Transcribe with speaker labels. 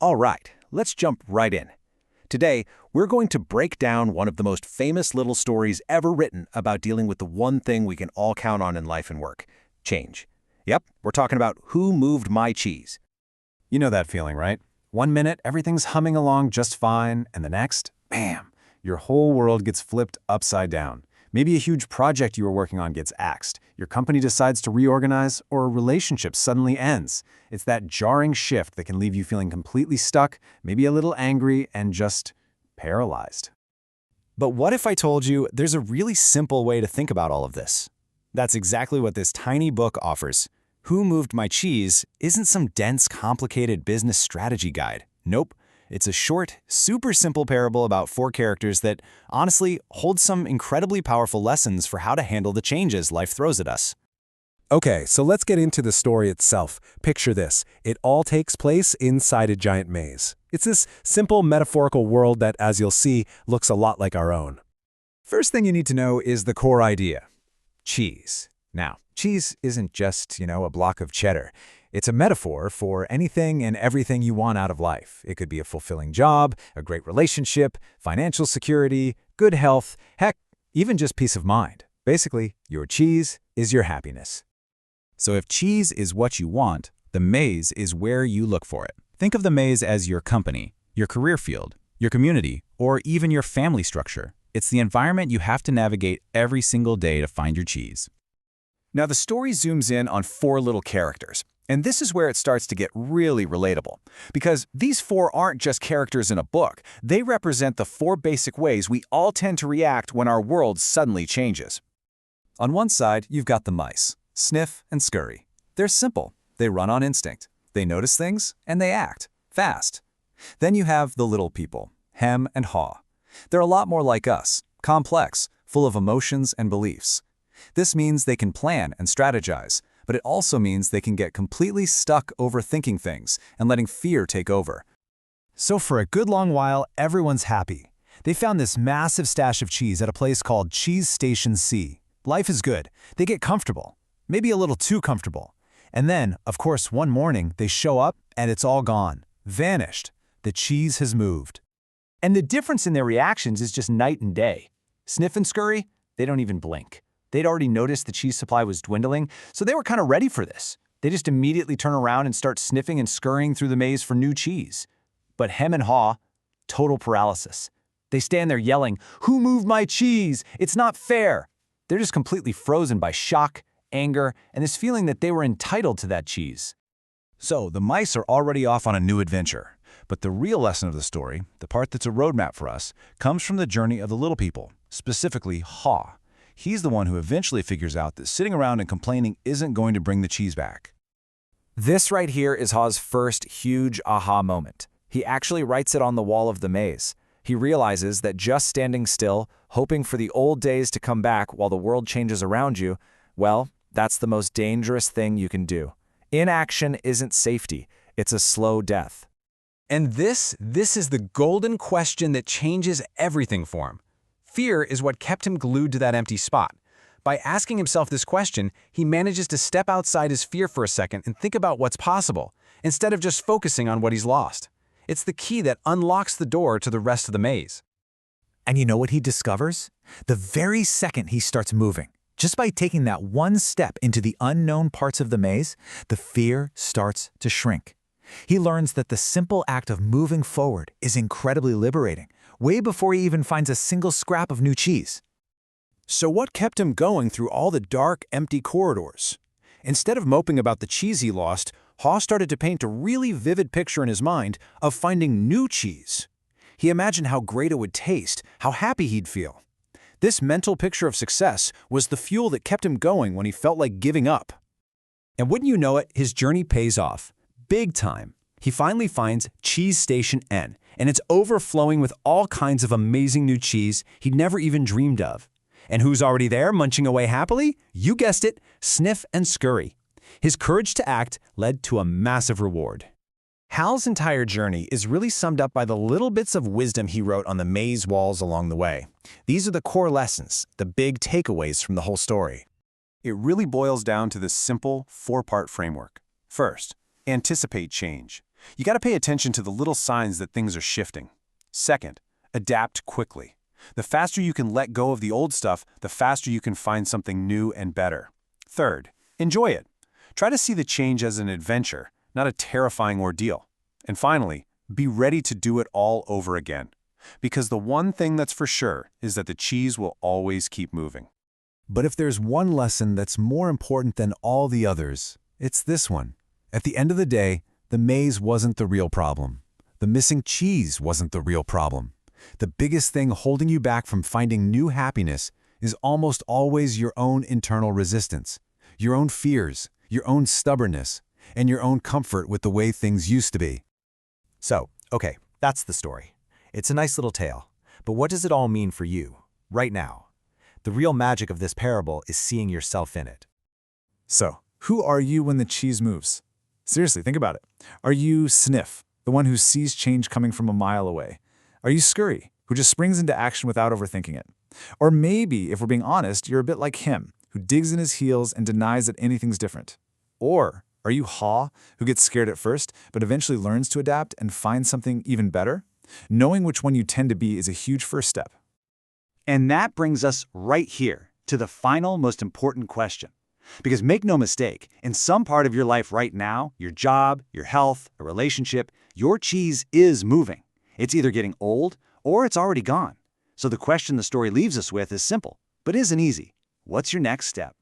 Speaker 1: All right, let's jump right in. Today, we're going to break down one of the most famous little stories ever written about dealing with the one thing we can all count on in life and work: change. Yep, we're talking about Who Moved My Cheese?
Speaker 2: You know that feeling, right? One minute, everything's humming along just fine, and the next, bam, your whole world gets flipped upside down. Maybe a huge project you were working on gets axed, your company decides to reorganize, or a relationship suddenly ends. It's that jarring shift that can leave you feeling completely stuck, maybe a little angry, and just paralyzed.
Speaker 3: But what if I told you there's a really simple way to think about all of this? That's exactly what this tiny book offers. Who Moved My Cheese isn't some dense, complicated business strategy guide. Nope. It's a short, super simple parable about 4 characters that, honestly, hold some incredibly powerful lessons for how to handle the changes life throws at us.
Speaker 4: Okay, so let's get into the story itself. Picture this. It all takes place inside a giant maze. It's this simple metaphorical world that, as you'll see, looks a lot like our own.
Speaker 5: First thing you need to know is the core idea: cheese. Now, cheese isn't just, a block of cheddar. It's a metaphor for anything and everything you want out of life. It could be a fulfilling job, a great relationship, financial security, good health, heck, even just peace of mind. Basically, your cheese is your happiness.
Speaker 3: So if cheese is what you want, the maze is where you look for it. Think of the maze as your company, your career field, your community, or even your family structure. It's the environment you have to navigate every single day to find your cheese.
Speaker 1: Now, the story zooms in on 4 little characters. And this is where it starts to get really relatable. Because these 4 aren't just characters in a book. They represent the 4 basic ways we all tend to react when our world suddenly changes.
Speaker 5: On one side, you've got the mice, Sniff and Scurry. They're simple. They run on instinct. They notice things, and they act fast. Then you have the little people, Hem and Haw. They're a lot more like us, complex, full of emotions and beliefs. This means they can plan and strategize, but it also means they can get completely stuck overthinking things and letting fear take over.
Speaker 2: So for a good long while, everyone's happy. They found this massive stash of cheese at a place called Cheese Station C. Life is good. They get comfortable, maybe a little too comfortable. And then, of course, one morning, they show up and it's all gone, vanished. The cheese has moved.
Speaker 3: And the difference in their reactions is just night and day. Sniff and Scurry, they don't even blink. They'd already noticed the cheese supply was dwindling, so they were kind of ready for this. They just immediately turn around and start sniffing and scurrying through the maze for new cheese. But Hem and Haw, total paralysis. They stand there yelling, "Who moved my cheese? It's not fair!" They're just completely frozen by shock, anger, and this feeling that they were entitled to that cheese.
Speaker 2: So the mice are already off on a new adventure. But the real lesson of the story, the part that's a roadmap for us, comes from the journey of the little people, specifically Haw. He's the one who eventually figures out that sitting around and complaining isn't going to bring the cheese back.
Speaker 3: This right here is Haw's first huge aha moment. He actually writes it on the wall of the maze. He realizes that just standing still, hoping for the old days to come back while the world changes around you, well, that's the most dangerous thing you can do. Inaction isn't safety. It's a slow death.
Speaker 5: And this is the golden question that changes everything for him. Fear is what kept him glued to that empty spot. By asking himself this question, he manages to step outside his fear for a second and think about what's possible, instead of just focusing on what he's lost. It's the key that unlocks the door to the rest of the maze.
Speaker 6: And you know what he discovers? The very second he starts moving, just by taking that one step into the unknown parts of the maze, the fear starts to shrink. He learns that the simple act of moving forward is incredibly liberating, way before he even finds a single scrap of new cheese.
Speaker 1: So what kept him going through all the dark, empty corridors? Instead of moping about the cheese he lost, Haw started to paint a really vivid picture in his mind of finding new cheese. He imagined how great it would taste, how happy he'd feel. This mental picture of success was the fuel that kept him going when he felt like giving up.
Speaker 5: And wouldn't you know it, his journey pays off. Big time. He finally finds Cheese Station N, and it's overflowing with all kinds of amazing new cheese he'd never even dreamed of. And who's already there, munching away happily? You guessed it, Sniff and Scurry. His courage to act led to a massive reward.
Speaker 3: Hal's entire journey is really summed up by the little bits of wisdom he wrote on the maze walls along the way. These are the core lessons, the big takeaways from the whole story.
Speaker 2: It really boils down to this simple 4-part framework. First, anticipate change. You got to pay attention to the little signs that things are shifting. Second, adapt quickly. The faster you can let go of the old stuff, the faster you can find something new and better. Third, enjoy it. Try to see the change as an adventure, not a terrifying ordeal. And finally, be ready to do it all over again. Because the one thing that's for sure is that the cheese will always keep moving.
Speaker 5: But if there's one lesson that's more important than all the others, it's this one. At the end of the day, the maze wasn't the real problem. The missing cheese wasn't the real problem. The biggest thing holding you back from finding new happiness is almost always your own internal resistance, your own fears, your own stubbornness, and your own comfort with the way things used to be.
Speaker 3: So, okay, that's the story. It's a nice little tale, but what does it all mean for you, right now? The real magic of this parable is seeing yourself in it.
Speaker 7: So, who are you when the cheese moves? Seriously, think about it. Are you Sniff, the one who sees change coming from a mile away? Are you Scurry, who just springs into action without overthinking it? Or maybe, if we're being honest, you're a bit like him, who digs in his heels and denies that anything's different. Or are you Haw, who gets scared at first, but eventually learns to adapt and find something even better? Knowing which one you tend to be is a huge first step.
Speaker 3: And that brings us right here to the final, most important question. Because make no mistake, in some part of your life right now, your job, your health, a relationship, your cheese is moving. It's either getting old or it's already gone. So the question the story leaves us with is simple, but isn't easy. What's your next step?